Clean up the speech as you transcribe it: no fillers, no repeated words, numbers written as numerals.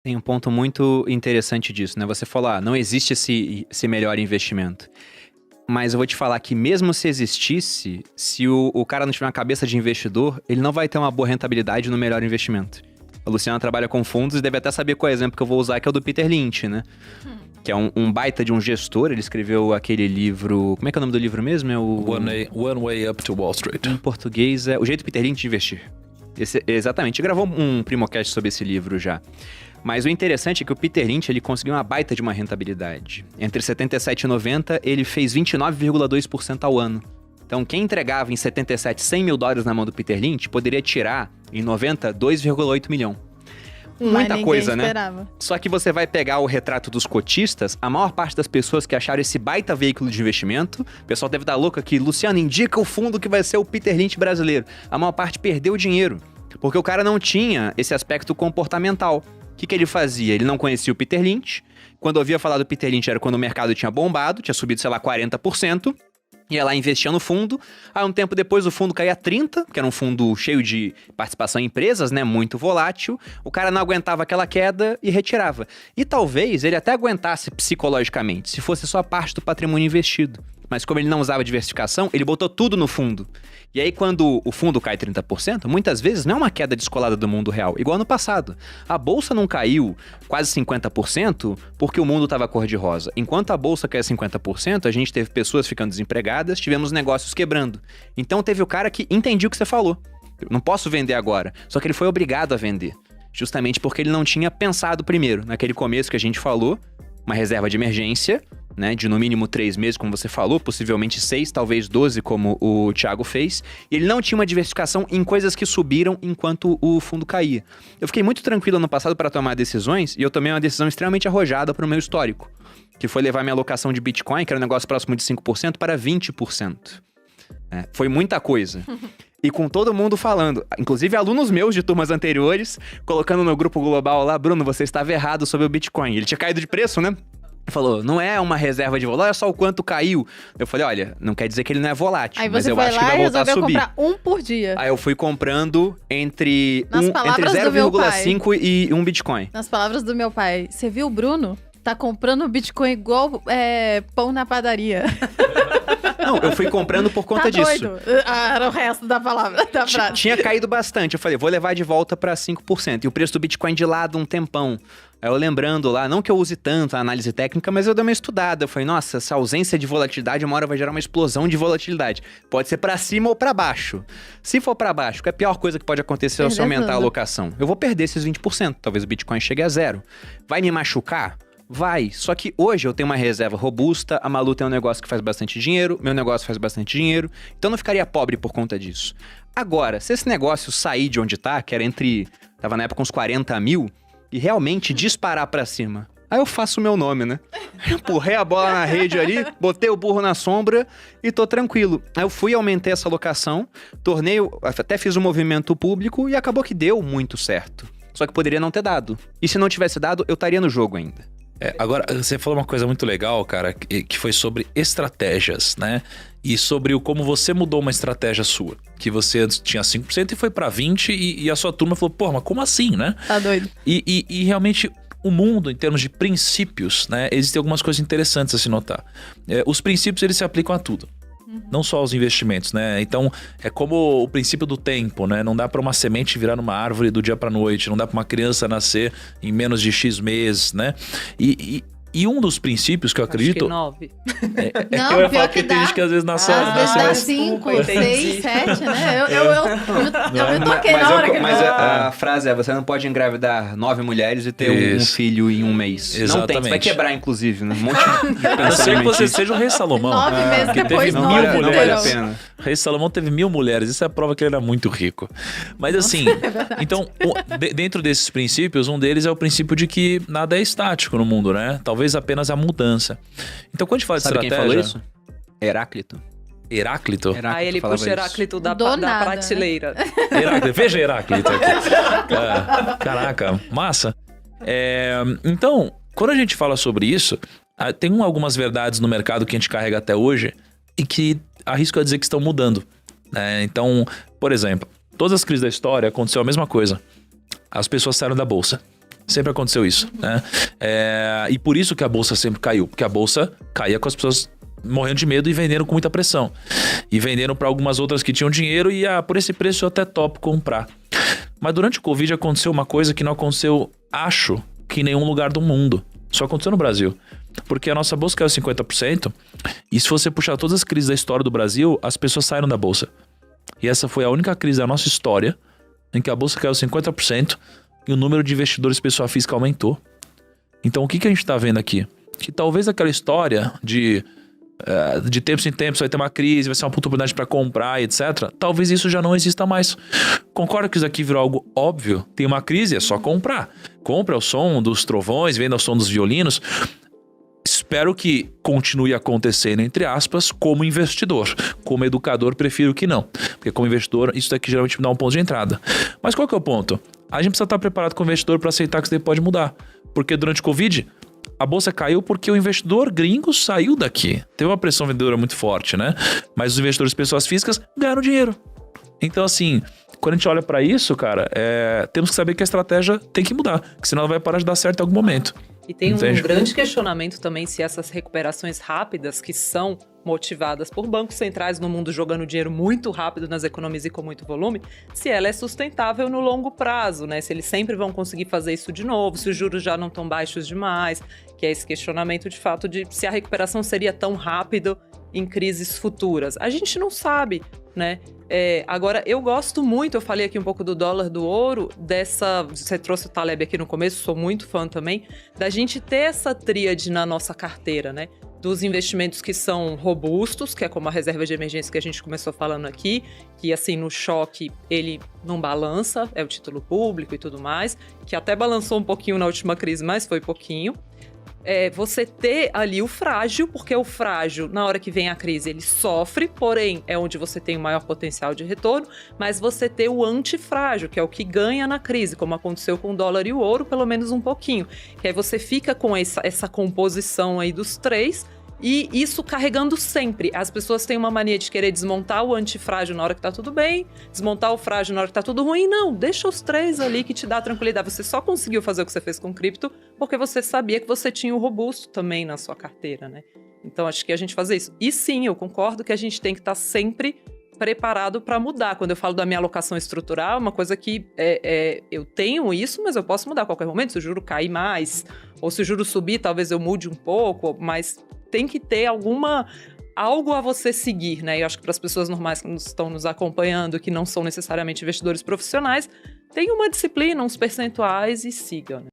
Tem um ponto muito interessante disso, né? Você falou, não existe esse melhor investimento. Mas eu vou te falar que mesmo se existisse, se o cara não tiver uma cabeça de investidor, ele não vai ter uma boa rentabilidade no melhor investimento. A Luciana trabalha com fundos e deve até saber qual é o exemplo que eu vou usar, que é o do Peter Lynch, né? Que é um baita de um gestor. Ele escreveu aquele livro... Como é que é o nome do livro mesmo? É o... One Way Up to Wall Street. Em português é O Jeito Peter Lynch de Investir. Exatamente. Ele gravou um Primocast sobre esse livro já. Mas o interessante é que o Peter Lynch, ele conseguiu uma baita de uma rentabilidade. Entre 77 e 90, ele fez 29,2% ao ano. Então, quem entregava em 77 $100 mil na mão do Peter Lynch, poderia tirar, em 90, 2,8 milhão. Muita coisa, né? Esperava. Só que você vai pegar o retrato dos cotistas, a maior parte das pessoas que acharam esse baita veículo de investimento, o pessoal deve dar louco aqui, Luciano, indica o fundo que vai ser o Peter Lynch brasileiro. A maior parte perdeu dinheiro, porque o cara não tinha esse aspecto comportamental. O que ele fazia? Ele não conhecia o Peter Lynch. Quando ouvia falar do Peter Lynch era quando o mercado tinha bombado, tinha subido, sei lá, 40%. Ia lá, investia no fundo. Aí, um tempo depois, o fundo caía 30%, que era um fundo cheio de participação em empresas, né? Muito volátil. O cara não aguentava aquela queda e retirava. E talvez ele até aguentasse psicologicamente, se fosse só parte do patrimônio investido. Mas como ele não usava diversificação, ele botou tudo no fundo. E aí, quando o fundo cai 30%, muitas vezes não é uma queda descolada do mundo real, igual no passado. A bolsa não caiu quase 50% porque o mundo estava cor-de-rosa. Enquanto a bolsa caiu 50%, a gente teve pessoas ficando desempregadas, tivemos negócios quebrando. Então teve o cara que entendia o que você falou. Eu não posso vender agora. Só que ele foi obrigado a vender. Justamente porque ele não tinha pensado primeiro, naquele começo que a gente falou, uma reserva de emergência, né, de no mínimo 3 meses, como você falou, possivelmente 6, talvez 12, como o Thiago fez, e ele não tinha uma diversificação em coisas que subiram enquanto o fundo caía. Eu fiquei muito tranquilo no passado para tomar decisões, e eu tomei uma decisão extremamente arrojada para o meu histórico, que foi levar minha alocação de Bitcoin, que era um negócio próximo de 5%, para 20%. Foi muita coisa. E com todo mundo falando, inclusive alunos meus de turmas anteriores, colocando no grupo global lá, Bruno, você estava errado sobre o Bitcoin. Ele tinha caído de preço, né? Falou, não é uma reserva de valor, olha só o quanto caiu. Eu falei, olha, não quer dizer que ele não é volátil, Aí mas você eu foi acho que lá vai e voltar a resolveu subir. comprar um por dia. Aí eu fui comprando entre Nas palavras do meu pai. 0,5 e 1 Bitcoin. Nas palavras do meu pai, você viu o Bruno? Tá comprando Bitcoin igual pão na padaria. Não, eu fui comprando por conta disso. Doido. Era o resto da palavra, da frase. Tinha caído bastante, eu falei, vou levar de volta pra 5%. E o preço do Bitcoin de lado um tempão. Aí eu lembrando lá, não que eu use tanto a análise técnica, mas eu dei uma estudada. Eu falei, nossa, essa ausência de volatilidade, uma hora vai gerar uma explosão de volatilidade. Pode ser pra cima ou pra baixo. Se for pra baixo, que é a pior coisa que pode acontecer se eu aumentar a alocação? Eu vou perder esses 20%. Talvez o Bitcoin chegue a 0. Vai me machucar? Vai, só que hoje eu tenho uma reserva robusta, a Malu tem um negócio que faz bastante dinheiro, meu negócio faz bastante dinheiro, então eu não ficaria pobre por conta disso. Agora, se esse negócio sair de onde tá, que era tava na época uns 40 mil, e realmente disparar pra cima, aí eu faço o meu nome, né? Empurrei a bola na rede ali, botei o burro na sombra e tô tranquilo. Aí eu fui, aumentei essa alocação, até fiz um movimento público e acabou que deu muito certo. Só que poderia não ter dado. E se não tivesse dado, eu estaria no jogo ainda. Agora, você falou uma coisa muito legal, cara, que foi sobre estratégias, né? E sobre como você mudou uma estratégia sua. Que você antes tinha 5% e foi pra 20% e a sua turma falou, pô, mas como assim, né? Tá doido. E realmente o mundo, em termos de princípios, né? Existem algumas coisas interessantes a se notar. Os princípios, eles se aplicam a tudo. Não só aos investimentos, né? Então, é como o princípio do tempo, né? Não dá pra uma semente virar numa árvore do dia pra noite. Não dá pra uma criança nascer em menos de X meses, né? E um dos princípios que eu acredito... Acho que 9. Não, eu ia pior falar que que tem dá. gente que às vezes nasce... Às vezes dá mais- 5, entendi. 6, 7, né? Eu me toquei na hora que... Mas a frase você não pode engravidar 9 mulheres e ter um Isso. filho em um mês. Não tem, Exatamente. você vai quebrar, inclusive, né? Um monte de A não ser que você seja o rei Salomão. 9 meses que depois, teve não, 9 mil não vale a mulheres. pena. O rei Salomão teve 1000 mulheres. Isso é a prova que ele era muito rico. Mas assim, então, dentro desses princípios, um deles é o princípio de que nada é estático no mundo, né? Talvez apenas a mudança. Então, quando a gente fala Sabe de quem estratégia... falou isso? Heráclito. Heráclito? Aí ele falava puxa isso. Heráclito da Do nada, prateleira. Heráclito. Veja Heráclito aqui. Caraca, massa. Então, quando a gente fala sobre isso, tem algumas verdades no mercado que a gente carrega até hoje e que arrisco a dizer que estão mudando. Né? Então, por exemplo, todas as crises da história aconteceu a mesma coisa. As pessoas saíram da bolsa. Sempre aconteceu isso, né? E por isso que a bolsa sempre caiu. Porque a bolsa caía com as pessoas morrendo de medo e vendendo com muita pressão. E vendendo para algumas outras que tinham dinheiro e por esse preço eu até topo comprar. Mas durante o Covid aconteceu uma coisa que não aconteceu, acho, que em nenhum lugar do mundo. Só aconteceu no Brasil. Porque a nossa bolsa caiu 50%. E se você puxar todas as crises da história do Brasil, as pessoas saíram da bolsa. E essa foi a única crise da nossa história em que a bolsa caiu 50% e o número de investidores pessoa física aumentou. Então o que a gente está vendo aqui? Que talvez aquela história de tempos em tempos vai ter uma crise, vai ser uma puta oportunidade para comprar, etc. Talvez isso já não exista mais. Concorda que isso aqui virou algo óbvio? Tem uma crise, é só comprar. Compra o som dos trovões, venda o som dos violinos. Espero que continue acontecendo, entre aspas, como investidor. Como educador, prefiro que não. Porque como investidor, isso daqui geralmente me dá um ponto de entrada. Mas qual que é o ponto? A gente precisa estar preparado como investidor para aceitar que isso daí pode mudar. Porque durante o Covid, a bolsa caiu porque o investidor gringo saiu daqui. Teve uma pressão vendedora muito forte, né? Mas os investidores pessoas físicas ganharam dinheiro. Então, assim, quando a gente olha para isso, cara, temos que saber que a estratégia tem que mudar. Porque senão ela vai parar de dar certo em algum momento. E tem Entende? um grande questionamento também se essas recuperações rápidas que são motivadas por bancos centrais no mundo jogando dinheiro muito rápido nas economias e com muito volume, se ela é sustentável no longo prazo, né? Se eles sempre vão conseguir fazer isso de novo, se os juros já não estão baixos demais, que é esse questionamento de fato de se a recuperação seria tão rápido em crises futuras. A gente não sabe, né? Agora, eu gosto muito, eu falei aqui um pouco do dólar, do ouro, você trouxe o Taleb aqui no começo, sou muito fã também, da gente ter essa tríade na nossa carteira, né? Dos investimentos que são robustos, que é como a reserva de emergência que a gente começou falando aqui, que assim, no choque, ele não balança, é o título público e tudo mais, que até balançou um pouquinho na última crise, mas foi pouquinho. Você ter ali o frágil, porque o frágil, na hora que vem a crise, ele sofre, porém é onde você tem o maior potencial de retorno, mas você ter o antifrágil, que é o que ganha na crise, como aconteceu com o dólar e o ouro, pelo menos um pouquinho. Que aí você fica com essa composição aí dos três, e isso carregando sempre. As pessoas têm uma mania de querer desmontar o antifrágil na hora que tá tudo bem, desmontar o frágil na hora que tá tudo ruim. Não, deixa os três ali que te dá tranquilidade. Você só conseguiu fazer o que você fez com cripto porque você sabia que você tinha o robusto também na sua carteira, né? Então acho que a gente fazer isso. E sim, eu concordo que a gente tem que estar sempre preparado para mudar. Quando eu falo da minha alocação estrutural, uma coisa que eu tenho isso, mas eu posso mudar a qualquer momento. Se o juro cair mais, ou se o juro subir, talvez eu mude um pouco, mas tem que ter algo a você seguir, né? Eu acho que para as pessoas normais que estão nos acompanhando, que não são necessariamente investidores profissionais, tem uma disciplina, uns percentuais e sigam, né?